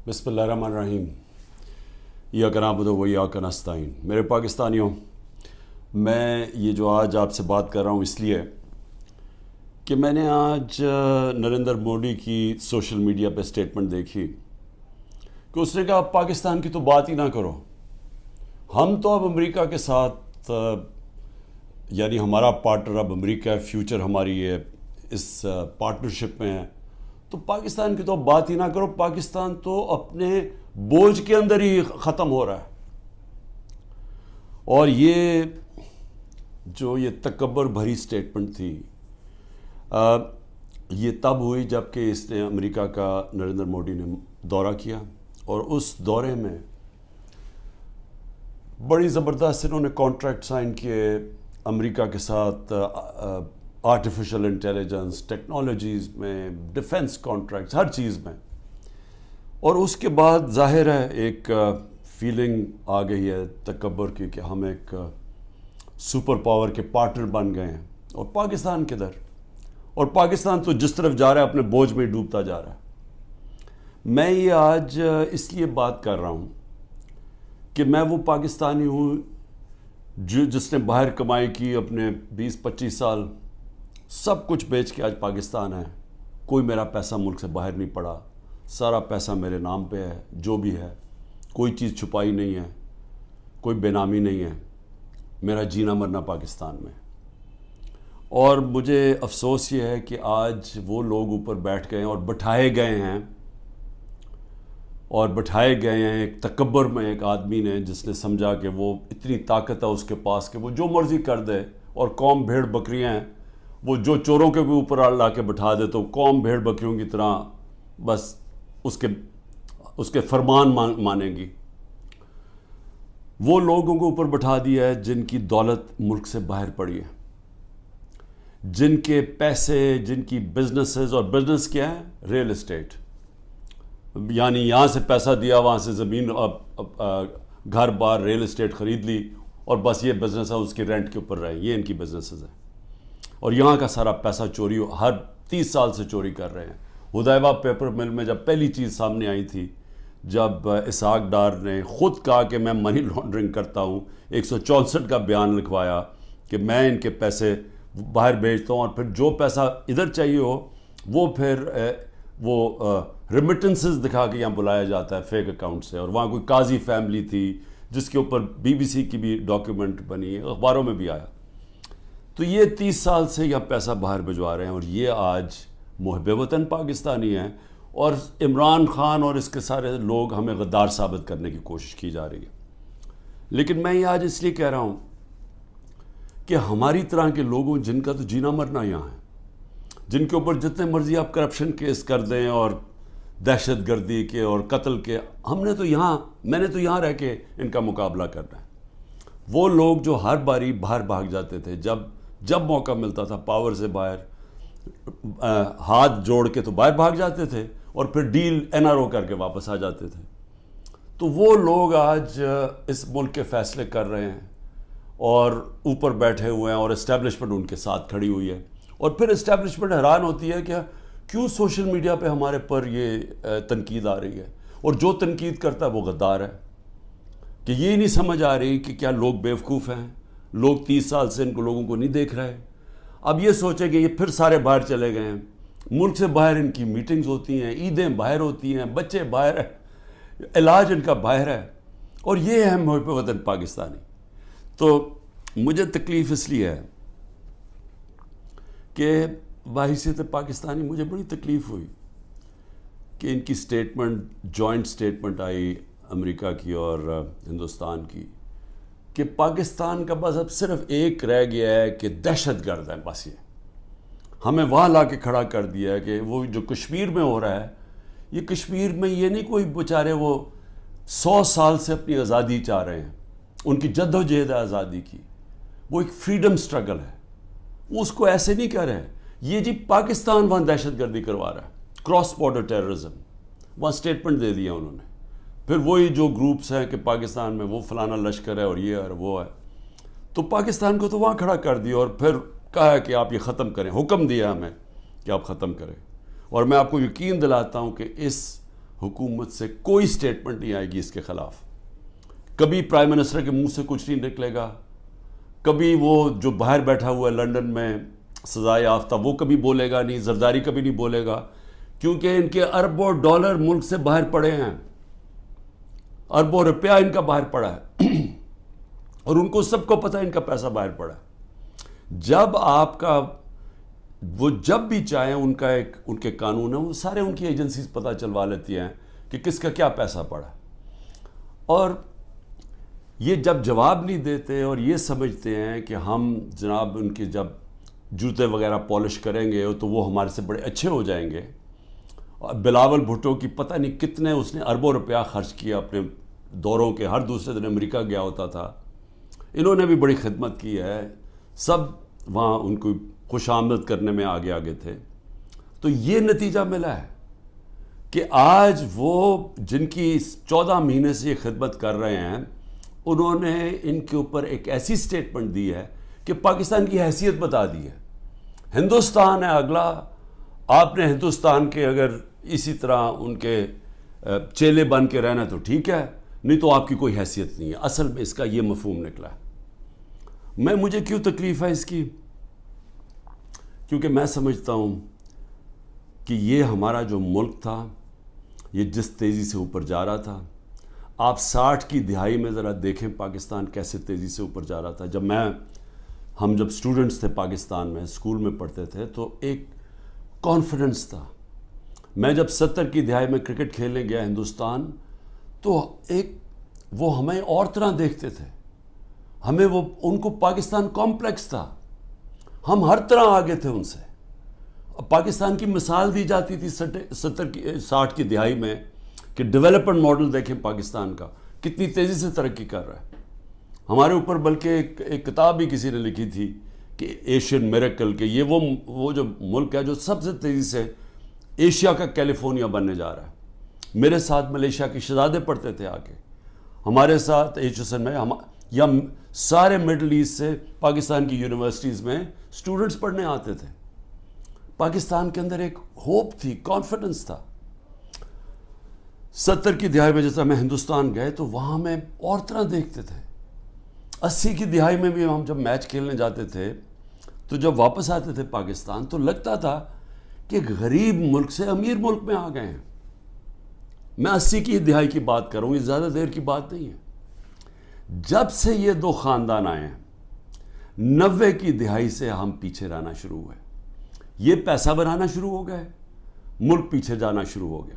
بسم اللہ الرحمن الرحیم۔ ایاک نعبد و ایاک نستعین۔ میرے پاکستانیوں، میں یہ جو آج آپ سے بات کر رہا ہوں اس لیے کہ میں نے آج نریندر مودی کی سوشل میڈیا پہ سٹیٹمنٹ دیکھی کہ اس نے کہا پاکستان کی تو بات ہی نہ کرو، ہم تو اب امریکہ کے ساتھ یعنی ہمارا پارٹنر اب امریکہ ہے، فیوچر ہماری ہے اس پارٹنرشپ میں ہے، تو پاکستان کی تو بات ہی نہ کرو، پاکستان تو اپنے بوجھ کے اندر ہی ختم ہو رہا ہے۔ اور یہ تکبر بھری سٹیٹمنٹ تھی، یہ تب ہوئی جب کہ اس نے امریکہ کا نریندر مودی نے دورہ کیا، اور اس دورے میں بڑی زبردست انہوں نے کانٹریکٹ سائن کیے امریکہ کے ساتھ، آرٹیفیشل انٹیلیجنس، ٹیکنالوجیز میں، ڈیفنس کانٹریکٹس، ہر چیز میں۔ اور اس کے بعد ظاہر ہے ایک فیلنگ آ گئی ہے تکبر کی کہ ہم ایک سپر پاور کے پارٹنر بن گئے ہیں، اور پاکستان کدھر؟ اور پاکستان تو جس طرف جا رہا ہے اپنے بوجھ میں ڈوبتا جا رہا ہے۔ میں یہ آج اس لیے بات کر رہا ہوں کہ میں وہ پاکستانی ہوں جس نے باہر کمائی کی، اپنے 20-25 سال سب کچھ بیچ کے آج پاکستان ہے۔ کوئی میرا پیسہ ملک سے باہر نہیں پڑا، سارا پیسہ میرے نام پہ ہے، جو بھی ہے، کوئی چیز چھپائی نہیں ہے، کوئی بے نامی نہیں ہے، میرا جینا مرنا پاکستان میں۔ اور مجھے افسوس یہ ہے کہ آج وہ لوگ اوپر بیٹھ گئے ہیں اور بٹھائے گئے ہیں ایک تکبر میں، ایک آدمی نے جس نے سمجھا کہ وہ اتنی طاقت ہے اس کے پاس کہ وہ جو مرضی کر دے، اور قوم بھیڑ بکریاں ہیں، وہ جو چوروں کے بھی اوپر لا کے بٹھا دے تو قوم بھیڑ بکریوں کی طرح بس اس کے فرمان مانیں گی۔ وہ لوگوں کو اوپر بٹھا دیا ہے جن کی دولت ملک سے باہر پڑی ہے، جن کے پیسے، جن کی بزنسز، اور بزنس کیا ہے؟ ریل اسٹیٹ، یعنی یہاں سے پیسہ دیا، وہاں سے زمین، گھر بار، ریل اسٹیٹ خرید لی، اور بس یہ بزنس ہے، اس کی رینٹ کے اوپر رہے، یہ ان کی بزنسز ہیں۔ اور یہاں کا سارا پیسہ چوری ہر 30 سال سے چوری کر رہے ہیں۔ ہدیبہ پیپر مل میں جب پہلی چیز سامنے آئی تھی، جب اسحاق ڈار نے خود کہا کہ میں منی لانڈرنگ کرتا ہوں، 164 کا بیان لکھوایا کہ میں ان کے پیسے باہر بھیجتا ہوں، اور پھر جو پیسہ ادھر چاہیے ہو وہ پھر ریمیٹنسز دکھا کے یہاں بلایا جاتا ہے فیک اکاؤنٹ سے۔ اور وہاں کوئی قاضی فیملی تھی جس کے اوپر BBC کی بھی ڈاکیومنٹ بنی، اخباروں میں بھی آیا۔ تو یہ 30 سال سے یہ پیسہ باہر بھجوا رہے ہیں، اور یہ آج محب وطن پاکستانی ہیں، اور عمران خان اور اس کے سارے لوگ ہمیں غدار ثابت کرنے کی کوشش کی جا رہی ہے۔ لیکن میں یہ آج اس لیے کہہ رہا ہوں کہ ہماری طرح کے لوگوں جن کا تو جینا مرنا یہاں ہے، جن کے اوپر جتنے مرضی آپ کرپشن کیس کر دیں اور دہشت گردی کے اور قتل کے، میں نے تو یہاں رہ کے ان کا مقابلہ کرنا ہے۔ وہ لوگ جو ہر باری باہر بھاگ جاتے تھے، جب موقع ملتا تھا پاور سے باہر ہاتھ جوڑ کے تو باہر بھاگ جاتے تھے، اور پھر ڈیل NRO کر کے واپس آ جاتے تھے۔ تو وہ لوگ آج اس ملک کے فیصلے کر رہے ہیں، اور اوپر بیٹھے ہوئے ہیں، اور اسٹیبلشمنٹ ان کے ساتھ کھڑی ہوئی ہے۔ اور پھر اسٹیبلشمنٹ حیران ہوتی ہے کہ کیوں سوشل میڈیا پہ ہمارے پر یہ تنقید آ رہی ہے، اور جو تنقید کرتا ہے وہ غدار ہے، کہ یہ نہیں سمجھ آ رہی کہ کیا لوگ بیوقوف ہیں، لوگ 30 سال سے ان کو لوگوں کو نہیں دیکھ رہے۔ اب یہ سوچیں کہ یہ پھر سارے باہر چلے گئے ہیں، ملک سے باہر ان کی میٹنگز ہوتی ہیں، عیدیں باہر ہوتی ہیں، بچے باہر ہیں، علاج ان کا باہر ہے، اور یہ ہے محب وطن پاکستانی۔ تو مجھے تکلیف اس لیے ہے کہ بحیثیت پاکستانی مجھے بڑی تکلیف ہوئی کہ ان کی جوائنٹ سٹیٹمنٹ آئی امریکہ کی اور ہندوستان کی، کہ پاکستان کا بس اب صرف ایک رہ گیا ہے کہ دہشت گرد ہے، بس یہ ہمیں وہاں لا کے کھڑا کر دیا ہے کہ وہ جو کشمیر میں ہو رہا ہے، یہ کشمیر میں یہ نہیں کوئی بیچارے وہ 100 سال سے اپنی آزادی چاہ رہے ہیں، ان کی جد و جہد ہے آزادی کی، وہ ایک فریڈم سٹرگل ہے، وہ اس کو ایسے نہیں کہہ رہے ہیں۔ یہ جی پاکستان وہاں دہشت گردی کروا رہا ہے، کراس بارڈر ٹیررزم، وہاں سٹیٹمنٹ دے دیا انہوں نے۔ پھر وہی جو گروپس ہیں کہ پاکستان میں وہ فلانا لشکر ہے اور یہ ہے وہ ہے، تو پاکستان کو تو وہاں کھڑا کر دیا، اور پھر کہا کہ آپ یہ ختم کریں، حکم دیا ہمیں کہ آپ ختم کریں۔ اور میں آپ کو یقین دلاتا ہوں کہ اس حکومت سے کوئی سٹیٹمنٹ نہیں آئے گی اس کے خلاف. کبھی پرائم منسٹر کے منہ سے کچھ نہیں نکلے گا. کبھی وہ جو باہر بیٹھا ہوا ہے لنڈن میں سزائے یافتہ وہ کبھی بولے گا نہیں. زرداری کبھی نہیں بولے گا, کیونکہ ان کے اربوں ڈالر ملک سے باہر پڑے ہیں, اربوں روپیہ ان کا باہر پڑا ہے اور ان کو سب کو پتہ ہے ان کا پیسہ باہر پڑا ہے. جب آپ کا وہ جب بھی چاہیں ان کے قانون ہیں, وہ سارے ان کی ایجنسیز پتہ چلوا لیتی ہیں کہ کس کا کیا پیسہ پڑا. اور یہ جب جواب نہیں دیتے اور یہ سمجھتے ہیں کہ ہم جناب ان کے جب جوتے وغیرہ پالش کریں گے تو وہ ہمارے سے بڑے اچھے ہو جائیں گے. اور بلاول بھٹو کی پتہ نہیں کتنے اس نے اربوں روپیہ خرچ کیا اپنے دوروں کے, ہر دوسرے دن امریکہ گیا ہوتا تھا. انہوں نے بھی بڑی خدمت کی ہے, سب وہاں ان کو خوش آمد کرنے میں آگے آگے تھے. تو یہ نتیجہ ملا ہے کہ آج وہ جن کی 14 مہینے سے یہ خدمت کر رہے ہیں, انہوں نے ان کے اوپر ایک ایسی سٹیٹمنٹ دی ہے کہ پاکستان کی حیثیت بتا دی ہے. ہندوستان ہے اگلا, آپ نے ہندوستان کے اگر اسی طرح ان کے چیلے بن کے رہنا تو ٹھیک ہے, نہیں تو آپ کی کوئی حیثیت نہیں ہے. اصل میں اس کا یہ مفہوم نکلا ہے. مجھے کیوں تکلیف ہے اس کی؟ کیونکہ میں سمجھتا ہوں کہ یہ ہمارا جو ملک تھا یہ جس تیزی سے اوپر جا رہا تھا, آپ 60 کی دہائی میں ذرا دیکھیں پاکستان کیسے تیزی سے اوپر جا رہا تھا. ہم جب اسٹوڈنٹس تھے پاکستان میں, اسکول میں پڑھتے تھے, تو ایک کانفیڈنس تھا. میں جب 70 کی دہائی میں کرکٹ کھیلنے گیا ہندوستان, تو وہ ہمیں اور طرح دیکھتے تھے, ہمیں ان کو پاکستان کمپلیکس تھا, ہم ہر طرح آگے تھے ان سے. پاکستان کی مثال دی جاتی تھی 60 کی دہائی میں کہ ڈیولپمنٹ ماڈل دیکھیں پاکستان کا کتنی تیزی سے ترقی کر رہا ہے. ہمارے اوپر بلکہ ایک کتاب بھی کسی نے لکھی تھی کہ ایشین میریکل, کہ یہ وہ جو ملک ہے جو سب سے تیزی سے ایشیا کا کیلیفورنیا بننے جا رہا ہے. میرے ساتھ ملیشیا کے شہزادے پڑھتے تھے آ کے, ہمارے ساتھ HSN میں, یا سارے مڈل ایسٹ سے پاکستان کی یونیورسٹیز میں اسٹوڈنٹس پڑھنے آتے تھے. پاکستان کے اندر ایک ہوپ تھی, کانفیڈنس تھا. 70 کی دہائی میں جیسا میں ہندوستان گئے تو وہاں میں اور طرح دیکھتے تھے. 80 کی دہائی میں بھی ہم جب میچ کھیلنے جاتے تھے تو جب واپس آتے تھے پاکستان تو لگتا تھا کہ غریب ملک سے امیر ملک میں آ گئے ہیں. میں 80 کی دہائی کی بات کروں, یہ زیادہ دیر کی بات نہیں ہے. جب سے یہ دو خاندان آئے ہیں 90 کی دہائی سے ہم پیچھے رہنا شروع ہوئے. یہ پیسہ بنانا شروع ہو گئے, ملک پیچھے جانا شروع ہو گیا.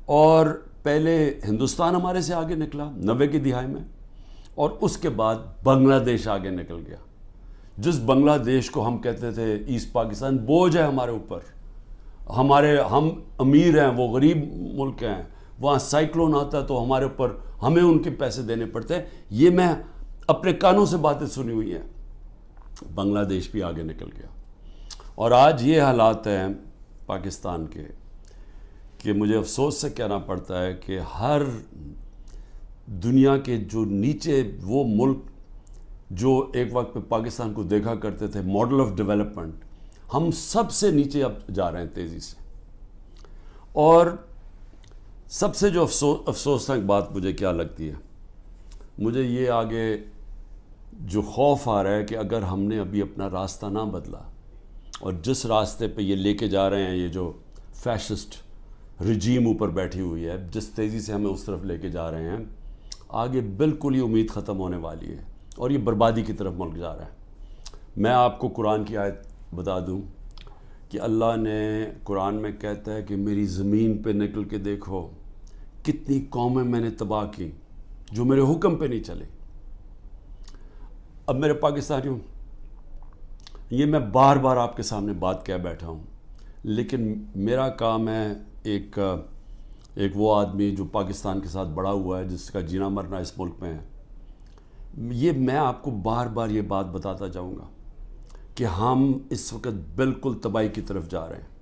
اور پہلے ہندوستان ہمارے سے آگے نکلا 90 کی دہائی میں, اور اس کے بعد بنگلہ دیش آگے نکل گیا. جس بنگلہ دیش کو ہم کہتے تھے ایسٹ پاکستان, بوجھ ہے ہمارے اوپر, ہم امیر ہیں, وہ غریب ملک ہیں, وہاں سائیکلون آتا ہے تو ہمارے اوپر ہمیں ان کے پیسے دینے پڑتے ہیں. یہ میں اپنے کانوں سے باتیں سنی ہوئی ہیں. بنگلہ دیش بھی آگے نکل گیا. اور آج یہ حالات ہیں پاکستان کے کہ مجھے افسوس سے کہنا پڑتا ہے کہ ہر دنیا کے جو نیچے وہ ملک جو ایک وقت پہ پاکستان کو دیکھا کرتے تھے ماڈل آف ڈیولپمنٹ, ہم سب سے نیچے اب جا رہے ہیں تیزی سے. اور سب سے جو افسوسناک بات مجھے کیا لگتی ہے, مجھے یہ آگے جو خوف آ رہا ہے کہ اگر ہم نے ابھی اپنا راستہ نہ بدلا اور جس راستے پہ یہ لے کے جا رہے ہیں, یہ جو فیشسٹ رجیم اوپر بیٹھی ہوئی ہے, جس تیزی سے ہمیں اس طرف لے کے جا رہے ہیں, آگے بالکل ہی امید ختم ہونے والی ہے اور یہ بربادی کی طرف ملک جا رہا ہے. میں آپ کو قرآن کی آیت بتا دوں کہ اللہ نے قرآن میں کہتا ہے کہ میری زمین پہ نکل کے دیکھو کتنی قومیں میں نے تباہ کی جو میرے حکم پہ نہیں چلے. اب میرے پاکستانیوں, یہ میں بار بار آپ کے سامنے بات کہہ بیٹھا ہوں, لیکن میرا کام ہے ایک وہ آدمی جو پاکستان کے ساتھ بڑا ہوا ہے, جس کا جینا مرنا اس ملک میں ہے, یہ میں آپ کو بار بار یہ بات بتاتا جاؤں گا کہ ہم اس وقت بالکل تباہی کی طرف جا رہے ہیں.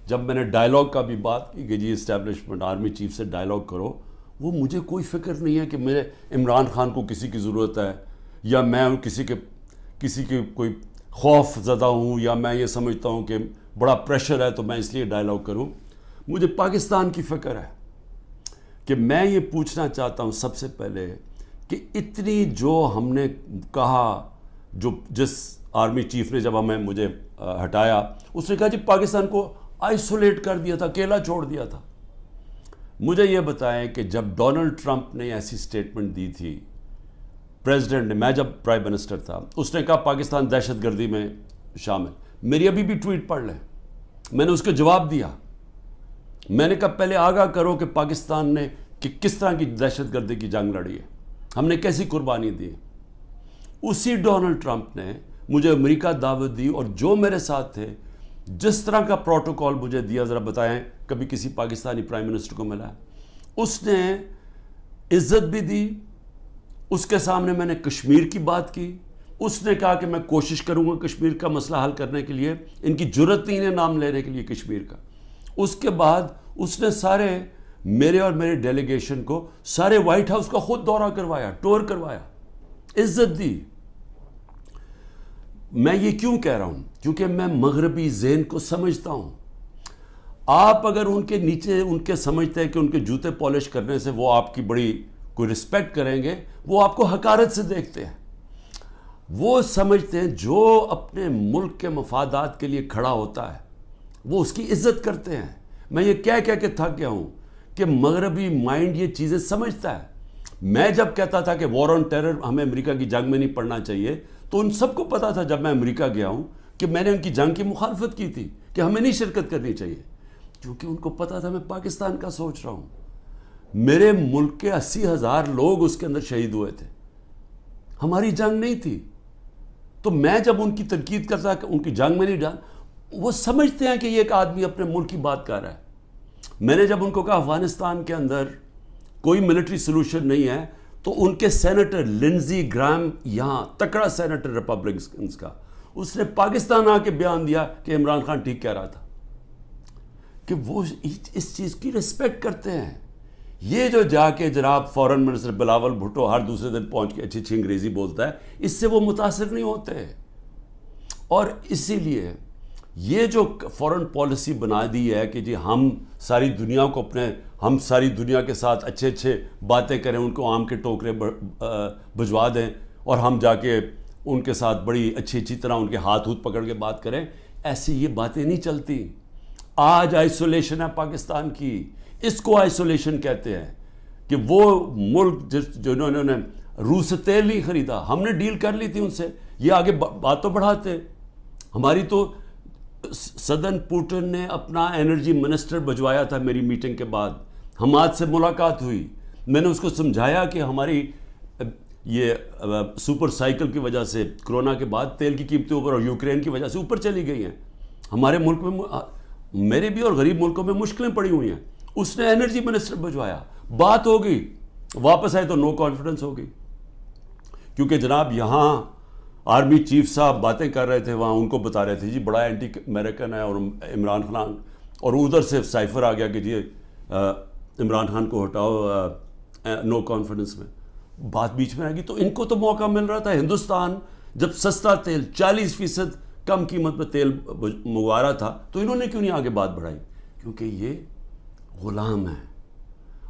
جب میں نے ڈائلاگ کا بھی بات کی کہ جی اسٹیبلشمنٹ آرمی چیف سے ڈائلاگ کرو, وہ مجھے کوئی فکر نہیں ہے کہ میرے عمران خان کو کسی کی ضرورت ہے, یا میں کسی کے کوئی خوف زدہ ہوں, یا میں یہ سمجھتا ہوں کہ بڑا پریشر ہے تو میں اس لیے ڈائلاگ کروں. مجھے پاکستان کی فکر ہے کہ میں یہ پوچھنا چاہتا ہوں سب سے پہلے کہ اتنی جو ہم نے کہا، جو جس آرمی چیف نے جب مجھے ہٹایا اس نے کہا جی پاکستان کو آئسولیٹ کر دیا تھا، اکیلا چھوڑ دیا تھا. مجھے یہ بتائیں کہ جب ڈونلڈ ٹرمپ نے ایسی سٹیٹمنٹ دی تھی پریزیڈنٹ نے، میں جب پرائم منسٹر تھا، اس نے کہا پاکستان دہشت گردی میں شامل. میری ابھی بھی ٹویٹ پڑھ لیں، میں نے اس کو جواب دیا. میں نے کہا پہلے آگاہ کرو کہ پاکستان نے کہ کس طرح کی دہشت گردی کی جنگ لڑی ہے، ہم نے کیسی قربانی دی. اسی ڈونلڈ ٹرمپ نے مجھے امریکہ دعوت دی، اور جو میرے ساتھ تھے جس طرح کا پروٹوکول مجھے دیا، ذرا بتائیں کبھی کسی پاکستانی پرائم منسٹر کو ملا ہے. اس نے عزت بھی دی، اس کے سامنے میں نے کشمیر کی بات کی، اس نے کہا کہ میں کوشش کروں گا کشمیر کا مسئلہ حل کرنے کے لیے. ان کی جرت نہیں ہے نام لینے کے لیے کشمیر کا. اس کے بعد اس نے سارے میرے اور میرے ڈیلیگیشن کو سارے وائٹ ہاؤس کا خود دورہ کروایا، ٹور کروایا، عزت دی. میں یہ کیوں کہہ رہا ہوں؟ کیونکہ میں مغربی ذہن کو سمجھتا ہوں. آپ اگر ان کے نیچے ان کے سمجھتے ہیں کہ ان کے جوتے پالش کرنے سے وہ آپ کی بڑی کوئی رسپیکٹ کریں گے، وہ آپ کو حقارت سے دیکھتے ہیں. وہ سمجھتے ہیں جو اپنے ملک کے مفادات کے لیے کھڑا ہوتا ہے وہ اس کی عزت کرتے ہیں. میں یہ کہہ کے تھک گیا ہوں کہ مغربی مائنڈ یہ چیزیں سمجھتا ہے. میں جب کہتا تھا کہ وار آن ٹیرر ہمیں امریکہ کی جنگ میں نہیں پڑنا چاہیے، تو ان سب کو پتا تھا جب میں امریکہ گیا ہوں کہ میں نے ان کی جنگ کی مخالفت کی تھی کہ ہمیں نہیں شرکت کرنی چاہیے، کیونکہ ان کو پتا تھا میں پاکستان کا سوچ رہا ہوں. میرے ملک کے 80,000 لوگ اس کے اندر شہید ہوئے تھے، ہماری جنگ نہیں تھی. تو میں جب ان کی تنقید کرتا کہ ان کی جنگ میں نہیں ڈال، وہ سمجھتے ہیں کہ یہ ایک آدمی اپنے ملک کی بات کر رہا ہے. میں نے جب ان کو کہا افغانستان کے اندر کوئی ملٹری سلوشن نہیں ہے، تو ان کے سینیٹر لنزی گرام، یہاں تکڑا سینیٹر ریپبلکنز کا، اس نے پاکستان آ کے بیان دیا کہ عمران خان ٹھیک کہہ رہا تھا، کہ وہ اس چیز کی رسپیکٹ کرتے ہیں. یہ جو جا کے جناب فورن منسٹر بلاول بھٹو ہر دوسرے دن پہنچ کے اچھی اچھی انگریزی بولتا ہے، اس سے وہ متاثر نہیں ہوتے. اور اسی لیے یہ جو فورن پالیسی بنا دی ہے کہ جی ہم ساری دنیا کو ہم ساری دنیا کے ساتھ اچھے اچھے باتیں کریں، ان کو آم کے ٹوکرے بھجوا دیں، اور ہم جا کے ان کے ساتھ بڑی اچھی طرح ان کے ہاتھ پکڑ کے بات کریں، ایسی یہ باتیں نہیں چلتی. آج آئسولیشن ہے پاکستان کی، اس کو آئسولیشن کہتے ہیں. کہ وہ ملک جنہوں نے روس سے تیل نہیں خریدا، ہم نے ڈیل کر لی تھی ان سے، یہ آگے بات تو بڑھاتے. ہماری تو صدر پوٹن نے اپنا انرجی منسٹر بھجوایا تھا میری میٹنگ کے بعد، حماد سے ملاقات ہوئی، میں نے اس کو سمجھایا کہ ہماری یہ سپر سائیکل کی وجہ سے کرونا کے بعد تیل کی قیمتیں اوپر اور یوکرین کی وجہ سے اوپر چلی گئی ہیں. ہمارے ملک میں، میرے بھی اور غریب ملکوں میں مشکلیں پڑی ہوئی ہیں. اس نے انرجی منسٹر بھجوایا، بات ہو گئی، واپس آئے تو نو کانفیڈنس ہو گئی. کیونکہ جناب یہاں آرمی چیف صاحب باتیں کر رہے تھے، وہاں ان کو بتا رہے تھے جی بڑا اینٹی امریکن ہے اور عمران خان، اور ادھر سے سائفر آ گیا کہ جی عمران خان کو ہٹاؤ نو کانفیڈنس میں. بات بیچ میں آ گئی. تو ان کو تو موقع مل رہا تھا. ہندوستان جب سستا تیل 40% کم قیمت پہ تیل منگوا رہا تھا، تو انہوں نے کیوں نہیں آگے بات بڑھائی؟ کیونکہ یہ غلام ہیں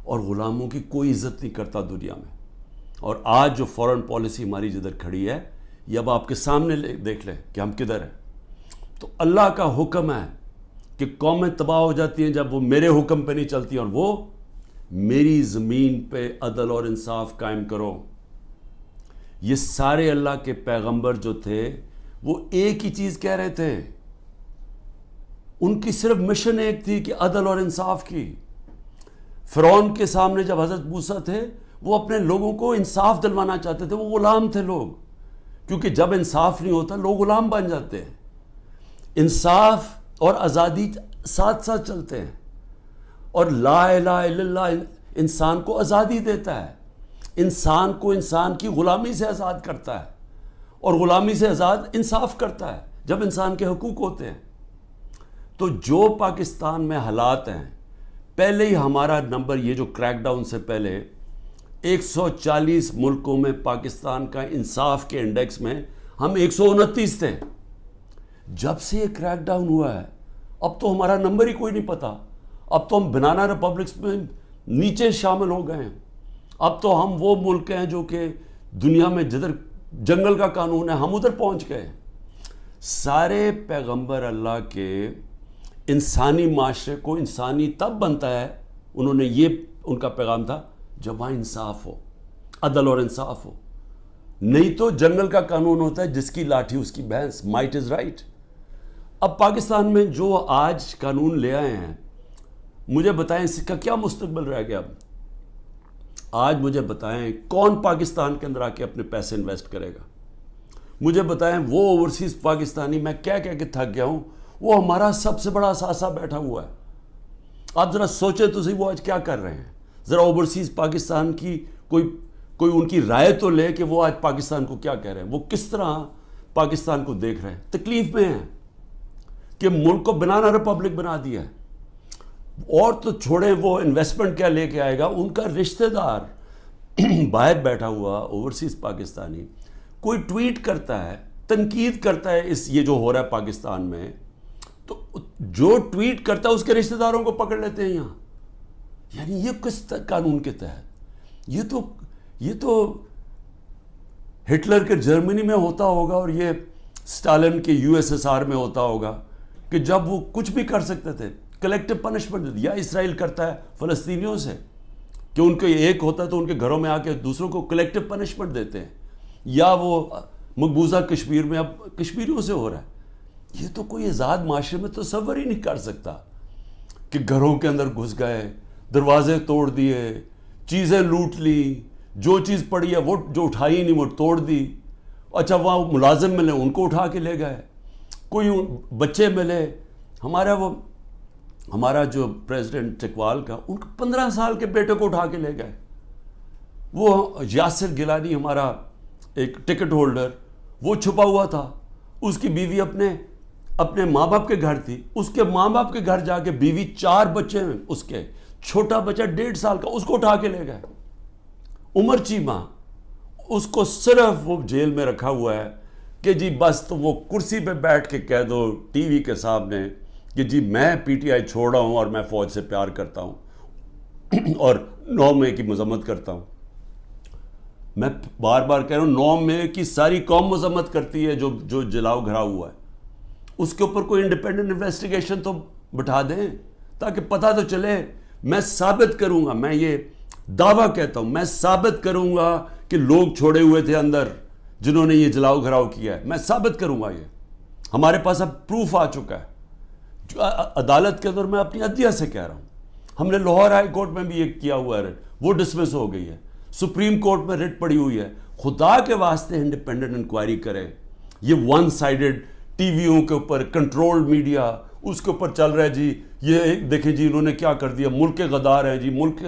اور غلاموں کی کوئی عزت نہیں کرتا دنیا میں. اور آج جو فورن پالیسی ہماری جدھر کھڑی ہے، یہ اب آپ کے سامنے دیکھ لیں کہ ہم کدھر ہیں. تو اللہ کا حکم ہے کہ قومیں تباہ ہو جاتی ہیں جب وہ میرے حکم پہ نہیں چلتی، اور وہ میری زمین پہ عدل اور انصاف قائم کرو. یہ سارے اللہ کے پیغمبر جو تھے وہ ایک ہی چیز کہہ رہے تھے، ان کی صرف مشن ایک تھی کہ عدل اور انصاف کی. فرعون کے سامنے جب حضرت موسیٰ تھے، وہ اپنے لوگوں کو انصاف دلوانا چاہتے تھے، وہ غلام تھے لوگ، کیونکہ جب انصاف نہیں ہوتا لوگ غلام بن جاتے ہیں. انصاف اور آزادی ساتھ ساتھ چلتے ہیں، اور لا الہ الا اللہ انسان کو آزادی دیتا ہے، انسان کو انسان کی غلامی سے آزاد کرتا ہے، اور غلامی سے آزاد انصاف کرتا ہے جب انسان کے حقوق ہوتے ہیں. تو جو پاکستان میں حالات ہیں، پہلے ہی ہمارا نمبر، یہ جو کریک ڈاؤن سے پہلے 140 ملکوں میں پاکستان کا انصاف کے انڈیکس میں ہم 129 تھے. جب سے یہ کریک ڈاؤن ہوا ہے اب تو ہمارا نمبر ہی کوئی نہیں پتا. اب تو ہم بنانا ریپبلکس میں نیچے شامل ہو گئے ہیں. اب تو ہم وہ ملک ہیں جو کہ دنیا میں جدھر جنگل کا قانون ہے ہم ادھر پہنچ گئے. سارے پیغمبر اللہ کے انسانی معاشرے کو انسانی تب بنتا ہے, انہوں نے یہ ان کا پیغام تھا جب وہاں انصاف ہو, عدل اور انصاف ہو. نہیں تو جنگل کا قانون ہوتا ہے جس کی لاٹھی اس کی بھینس, مائٹ از رائٹ. اب پاکستان میں جو آج قانون لے آئے ہیں, مجھے بتائیں اس کا کیا مستقبل رہ گیا. اب آج مجھے بتائیں کون پاکستان کے اندر آ کے اپنے پیسے انویسٹ کرے گا. مجھے بتائیں وہ اوورسیز پاکستانی, میں کہہ کہ تھک گیا ہوں, وہ ہمارا سب سے بڑا اثاثہ بیٹھا ہوا ہے. آپ ذرا سوچیں تو صحیح وہ آج کیا کر رہے ہیں. ذرا اوورسیز پاکستان کی کوئی ان کی رائے تو لے کہ وہ آج پاکستان کو کیا کہہ رہے ہیں, وہ کس طرح پاکستان کو دیکھ رہے ہیں. تکلیف میں ہیں کہ ملک کو بنانا ریپبلک بنا دیا ہے. اور تو چھوڑیں وہ انویسٹمنٹ کیا لے کے آئے گا, ان کا رشتہ دار باہر بیٹھا ہوا اوورسیز پاکستانی کوئی ٹویٹ کرتا ہے, تنقید کرتا ہے یہ جو ہو رہا ہے پاکستان میں, تو جو ٹویٹ کرتا ہے اس کے رشتہ داروں کو پکڑ لیتے ہیں یہاں. یعنی یہ کس قانون کے تحت؟ یہ تو ہٹلر کے جرمنی میں ہوتا ہوگا اور یہ اسٹالن کے USSR میں ہوتا ہوگا کہ جب وہ کچھ بھی کر سکتے تھے, کلیکٹیو پنشمنٹ. یا اسرائیل کرتا ہے فلسطینیوں سے کہ ان کے ایک ہوتا ہے تو ان کے گھروں میں آ کے دوسروں کو کلیکٹیو پنشمنٹ دیتے ہیں. یا وہ مقبوضہ کشمیر میں اب کشمیریوں سے ہو رہا ہے. یہ تو کوئی آزاد معاشرے میں تصور ہی نہیں کر سکتا کہ گھروں کے اندر گھس گئے, دروازے توڑ دیے, چیزیں لوٹ لی, جو چیز پڑی ہے وہ جو اٹھائی نہیں وہ توڑ دی. اچھا وہاں ملازم ملے ان کو اٹھا کے لے گئے, کوئی بچے ملے. ہمارا جو پریزیڈنٹ چکوال کا, ان کو 15 سال کے بیٹے کو اٹھا کے لے گئے. وہ یاسر گیلانی ہمارا ایک ٹکٹ ہولڈر, وہ چھپا ہوا تھا, اس کی بیوی اپنے ماں باپ کے گھر تھی, اس کے ماں باپ کے گھر جا کے بیوی 4 بچے ہیں اس کے, چھوٹا بچہ 1.5 سال کا, اس کو اٹھا کے لے گئے. عمر چیمہ, اس کو صرف وہ جیل میں رکھا ہوا ہے کہ جی بس تو وہ کرسی پہ بیٹھ کے کہہ دو ٹی وی کے سامنے کہ جی میں PTI چھوڑ رہا ہوں اور میں فوج سے پیار کرتا ہوں اور 9 مئی کی مذمت کرتا ہوں. میں بار بار کہہ رہا ہوں 9 مئی کی ساری قوم مذمت کرتی ہے جو جلاؤ گھرا ہوا ہے. اس کے اوپر کوئی انڈیپینڈنٹ انویسٹیگیشن تو بٹھا دیں تاکہ پتہ تو چلے. میں ثابت کروں گا, میں یہ دعویٰ کہتا ہوں, میں ثابت کروں گا کہ لوگ چھوڑے ہوئے تھے اندر جنہوں نے یہ جلاؤ گھراؤ کیا ہے. میں ثابت کروں گا, یہ ہمارے پاس اب پروف آ چکا ہے. عدالت کے اندر میں اپنی عدلیہ سے کہہ رہا ہوں, ہم نے لاہور ہائی کورٹ میں بھی یہ کیا ہوا ہے, وہ ڈسمس ہو گئی ہے. سپریم کورٹ میں ریٹ پڑی ہوئی ہے. خدا کے واسطے انڈیپینڈنٹ انکوائری کرے. یہ ون سائیڈڈ ٹی ویوں کے اوپر کنٹرول میڈیا اس کے اوپر چل رہا ہے جی, یہ دیکھیں جی انہوں نے کیا کر دیا, ملک کے غدار ہیں جی, ملک.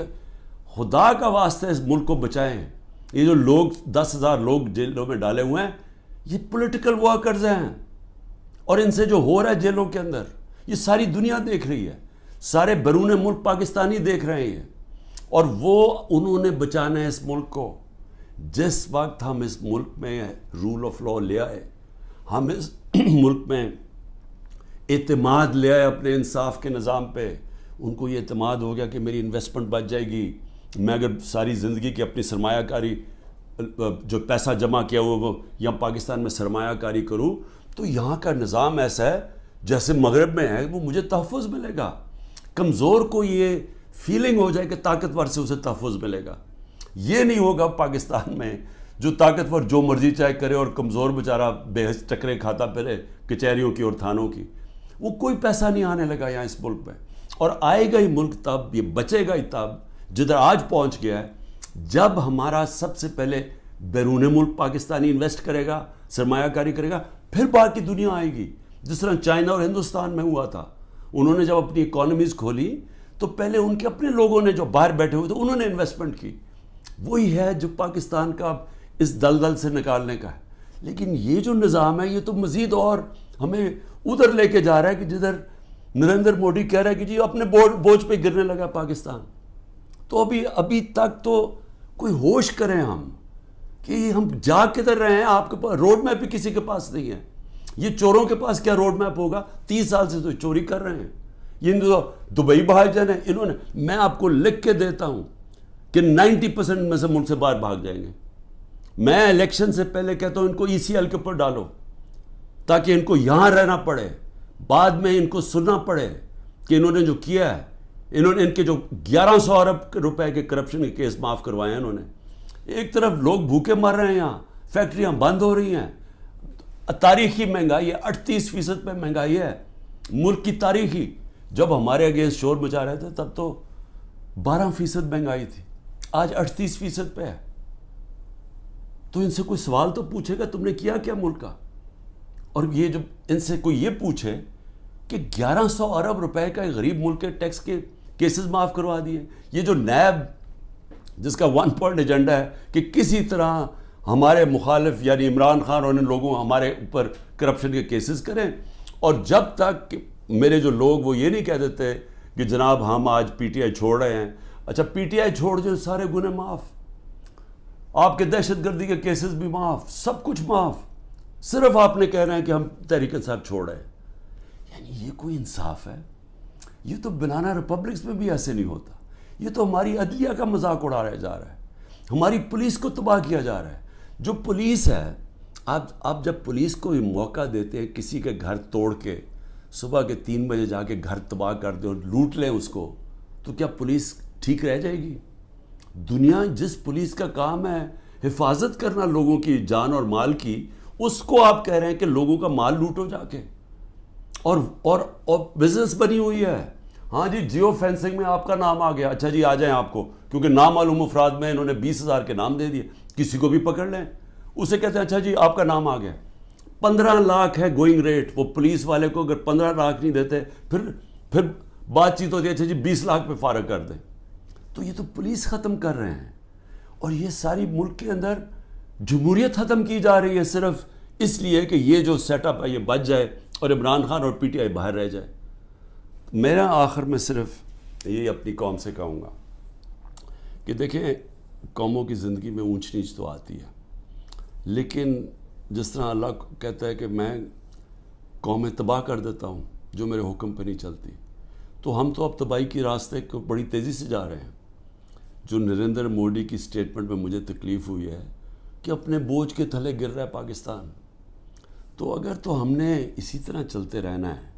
خدا کا واسطے اس ملک کو بچائیں. یہ جو لوگ 10,000 لوگ جیلوں میں ڈالے ہوئے ہیں, یہ پولیٹیکل ورکرز ہیں, اور ان سے جو ہو رہا ہے جیلوں کے اندر یہ ساری دنیا دیکھ رہی ہے, سارے بیرون ملک پاکستانی دیکھ رہے ہیں. اور وہ انہوں نے بچانا ہے اس ملک کو. جس وقت ہم اس ملک میں رول آف لا لے آئے, ہم اس ملک میں اعتماد لے آئے اپنے انصاف کے نظام پہ, ان کو یہ اعتماد ہو گیا کہ میری انویسٹمنٹ بچ جائے گی, میں اگر ساری زندگی کی اپنی سرمایہ کاری جو پیسہ جمع کیا ہوا وہ یہاں پاکستان میں سرمایہ کاری کروں تو یہاں کا نظام ایسا ہے جیسے مغرب میں ہے, وہ مجھے تحفظ ملے گا. کمزور کو یہ فیلنگ ہو جائے کہ طاقتور سے اسے تحفظ ملے گا. یہ نہیں ہوگا پاکستان میں, جو طاقتور جو مرضی چاہے کرے اور کمزور بیچارہ بے حس ٹکرے کھاتا پھرے کچہریوں کی اور تھانوں کی. وہ کوئی پیسہ نہیں آنے لگا یہاں اس ملک میں, اور آئے گا ہی ملک تب, یہ بچے گا ہی تب جدھر آج پہنچ گیا ہے, جب ہمارا سب سے پہلے بیرون ملک پاکستانی انویسٹ کرے گا, سرمایہ کاری کرے گا, پھر باقی دنیا آئے گی. جس طرح چائنا اور ہندوستان میں ہوا تھا, انہوں نے جب اپنی اکانومیز کھولی تو پہلے ان کے اپنے لوگوں نے جو باہر بیٹھے ہوئے تھے انہوں نے انویسٹمنٹ کی. وہی ہے جو پاکستان کا اس دلدل سے نکالنے کا ہے. لیکن یہ جو نظام ہے یہ تو مزید اور ہمیں ادھر لے کے جا رہا ہے کہ جدھر نریندر مودی کہہ رہا ہے کہ جی اپنے بوجھ پہ گرنے لگا پاکستان. تو ابھی تک تو کوئی ہوش کریں ہم کہ ہم جا کدھر رہے ہیں. آپ کے پاس روڈ میپ بھی کسی کے پاس نہیں ہے. یہ چوروں کے پاس کیا روڈ میپ ہوگا؟ 30 سال سے تو چوری کر رہے ہیں. یہ دبئی بھاگ جانا ہے انہوں نے. میں آپ کو لکھ کے دیتا ہوں کہ 90% میں سے ملک سے باہر بھاگ جائیں گے. میں الیکشن سے پہلے کہتا ہوں ان کو ECL کے اوپر ڈالو تاکہ ان کو یہاں رہنا پڑے, بعد میں ان کو سننا پڑے کہ انہوں نے جو کیا ہے. انہوں نے ان کے جو 1100 ارب روپے کے کرپشن کے کیس معاف کروائے ہیں انہوں نے. ایک طرف لوگ بھوکے مر رہے ہیں, یہاں فیکٹریاں بند ہو رہی ہیں, تاریخی مہنگائی ہے, 38% پہ مہنگائی ہے ملک کی تاریخی. جب ہمارے اگینسٹ شور مچا رہے تھے تب تو 12% مہنگائی تھی, آج 38% پہ ہے. تو ان سے کوئی سوال تو پوچھے گا تم نے کیا کیا ملک کا. اور یہ جب ان سے کوئی یہ پوچھے کہ 1100 ارب روپے کا غریب ملک کے ٹیکس کے کیسز معاف کروا دیے, یہ جو نیب جس کا 1 پوائنٹ ایجنڈا ہے کہ کسی طرح ہمارے مخالف یعنی عمران خان اور ان لوگوں ہمارے اوپر کرپشن کے کیسز کریں, اور جب تک میرے جو لوگ وہ یہ نہیں کہہ دیتے کہ جناب ہم آج PTI چھوڑ رہے ہیں. اچھا PTI چھوڑ جو سارے گناہ معاف, آپ کے دہشت گردی کے کیسز بھی معاف, سب کچھ معاف, صرف آپ نے کہنا ہے کہ ہم تحریک انصاف چھوڑ رہے ہیں. یعنی یہ کوئی انصاف ہے؟ یہ تو بنانا ریپبلکس میں بھی ایسے نہیں ہوتا. یہ تو ہماری عدلیہ کا مذاق اڑایا جا رہا ہے, ہماری پولیس کو تباہ کیا جا رہا ہے. جو پولیس ہے, آپ جب پولیس کو موقع دیتے ہیں کسی کے گھر توڑ کے صبح کے 3 بجے جا کے گھر تباہ کر دیں اور لوٹ لیں اس کو, تو کیا پولیس ٹھیک رہ جائے گی؟ دنیا جس پولیس کا کام ہے حفاظت کرنا لوگوں کی جان اور مال کی, اس کو آپ کہہ رہے ہیں کہ لوگوں کا مال لوٹو جا کے. اور بزنس بنی ہوئی ہے. ہاں جی, جیو فینسنگ میں آپ کا نام آ گیا, اچھا جی آ جائیں آپ کو, کیونکہ نامعلوم افراد میں انہوں نے 20,000 کے نام دے دیے, کسی کو بھی پکڑ لیں, اسے کہتے ہیں اچھا جی آپ کا نام آ گیا. 15 لاکھ ہے گوئنگ ریٹ, وہ پولیس والے کو اگر 15 لاکھ نہیں دیتے پھر بات چیت ہوتی ہے اچھا جی 20 لاکھ پہ فارغ کر دیں. تو یہ تو پولیس ختم کر رہے ہیں, اور یہ ساری ملک کے اندر جمہوریت ختم کی جا رہی ہے صرف اس لیے کہ یہ جو سیٹ اپ ہے یہ بچ جائے اور عمران خان اور PTI باہر رہ جائے. میرا آخر میں صرف یہ اپنی قوم سے کہوں گا کہ دیکھیں قوموں کی زندگی میں اونچ نیچ تو آتی ہے, لیکن جس طرح اللہ کہتا ہے کہ میں قومیں تباہ کر دیتا ہوں جو میرے حکم پہ نہیں چلتی, تو ہم تو اب تباہی کے راستے کو بڑی تیزی سے جا رہے ہیں. جو نریندر مودی کی سٹیٹمنٹ میں مجھے تکلیف ہوئی ہے کہ اپنے بوجھ کے تھلے گر رہا ہے پاکستان. تو اگر تو ہم نے اسی طرح چلتے رہنا ہے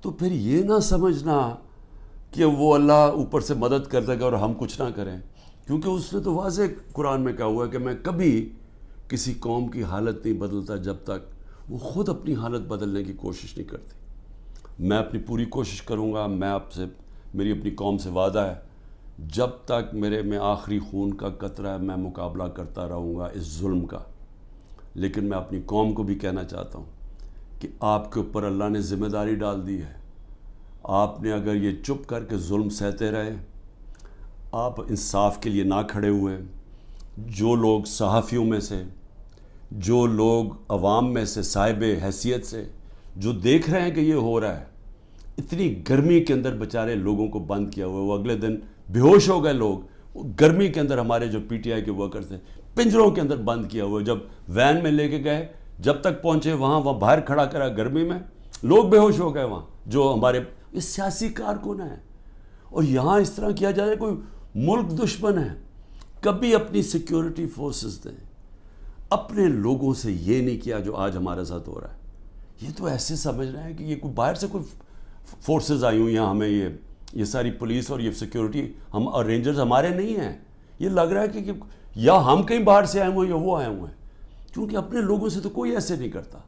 تو پھر یہ نہ سمجھنا کہ وہ اللہ اوپر سے مدد کر دے گا اور ہم کچھ نہ کریں, کیونکہ اس نے تو واضح قرآن میں کہا ہوا ہے کہ میں کبھی کسی قوم کی حالت نہیں بدلتا جب تک وہ خود اپنی حالت بدلنے کی کوشش نہیں کرتی. میں اپنی پوری کوشش کروں گا, میں آپ سے, میری اپنی قوم سے وعدہ ہے, جب تک میرے میں آخری خون کا قطرہ ہے میں مقابلہ کرتا رہوں گا اس ظلم کا. لیکن میں اپنی قوم کو بھی کہنا چاہتا ہوں کہ آپ کے اوپر اللہ نے ذمہ داری ڈال دی ہے. آپ نے اگر یہ چپ کر کے ظلم سہتے رہے, آپ انصاف کے لیے نہ کھڑے ہوئے, جو لوگ صحافیوں میں سے, جو لوگ عوام میں سے صاحب حیثیت سے جو دیکھ رہے ہیں کہ یہ ہو رہا ہے, اتنی گرمی کے اندر بیچارے لوگوں کو بند کیا ہوا ہے, وہ اگلے دن بے ہوش ہو گئے لوگ, گرمی کے اندر ہمارے جو PTI کے ورکرز تھے پنجروں کے اندر بند کیا ہوا ہے. جب وین میں لے کے گئے, جب تک پہنچے وہاں باہر کھڑا کرا گرمی میں, لوگ بے ہوش ہو گئے وہاں, جو ہمارے سیاسی کارکن ہیں. اور یہاں اس طرح کیا جا رہا ہے, کوئی ملک دشمن ہے. کبھی اپنی سیکیورٹی فورسز دیں, اپنے لوگوں سے یہ نہیں کیا جو آج ہمارے ساتھ ہو رہا ہے. یہ تو ایسے سمجھ رہے ہیں کہ یہ کوئی باہر سے کوئی فورسز آئی ہوئی ہیں, ہمیں یہ ساری پولیس اور یہ سیکیورٹی ہم اور رینجرز ہمارے نہیں ہیں. یہ لگ رہا ہے کہ یا ہم کہیں باہر سے آئے ہوئے ہیں یا وہ آئے ہوئے ہیں, کیونکہ اپنے لوگوں سے تو کوئی ایسے نہیں کرتا.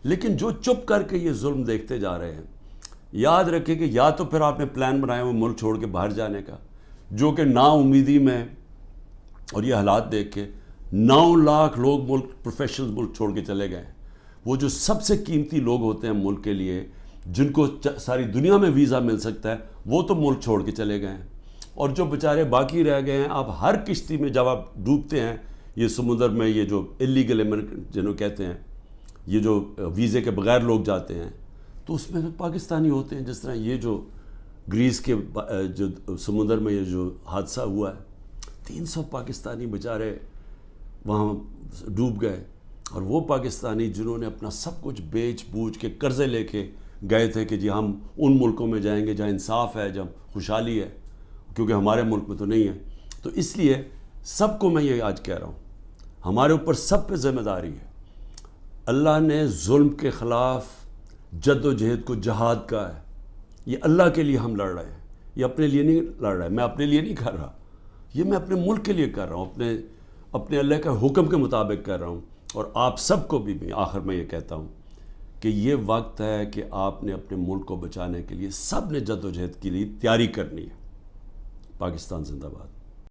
لیکن جو چپ کر کے یہ ظلم دیکھتے جا رہے ہیں, یاد رکھیں کہ یا تو پھر آپ نے پلان بنایا ہوا ملک چھوڑ کے باہر جانے کا, جو کہ نا امیدی میں اور یہ حالات دیکھ کے 9 لاکھ لوگ ملک پروفیشنل ملک چھوڑ کے چلے گئے. وہ جو سب سے قیمتی لوگ ہوتے ہیں ملک کے لیے, جن کو ساری دنیا میں ویزا مل سکتا ہے, وہ تو ملک چھوڑ کے چلے گئے ہیں. اور جو بیچارے باقی رہ گئے ہیں, آپ ہر کشتی میں جب آپ ڈوبتے ہیں یہ سمندر میں, یہ جو اللیگل امیگرنٹ جنہوں کہتے ہیں, یہ جو ویزے کے بغیر لوگ جاتے ہیں, تو اس میں پاکستانی ہوتے ہیں. جس طرح یہ جو گریس کے جو سمندر میں یہ جو حادثہ ہوا ہے, 300 پاکستانی بیچارے وہاں ڈوب گئے. اور وہ پاکستانی جنہوں نے اپنا سب کچھ بیچ بوجھ کے قرضے لے کے گئے تھے کہ جی ہم ان ملکوں میں جائیں گے جہاں انصاف ہے، جہاں خوشحالی ہے، کیونکہ ہمارے ملک میں تو نہیں ہے۔ تو اس لیے سب کو میں یہ آج کہہ رہا ہوں، ہمارے اوپر سب پہ ذمہ داری ہے۔ اللہ نے ظلم کے خلاف جد و جہد کو جہاد کا ہے، یہ اللہ کے لیے ہم لڑ رہے ہیں، یہ اپنے لیے نہیں لڑ رہے، میں اپنے لیے نہیں کر رہا، یہ میں اپنے ملک کے لیے کر رہا ہوں، اپنے اللہ کا حکم کے مطابق کر رہا ہوں۔ اور آپ سب کو بھی آخر میں یہ کہتا ہوں کہ یہ وقت ہے کہ آپ نے اپنے ملک کو بچانے کے لیے سب نے جد و جہد کے لیے تیاری کرنی ہے۔ پاکستان زندہ باد۔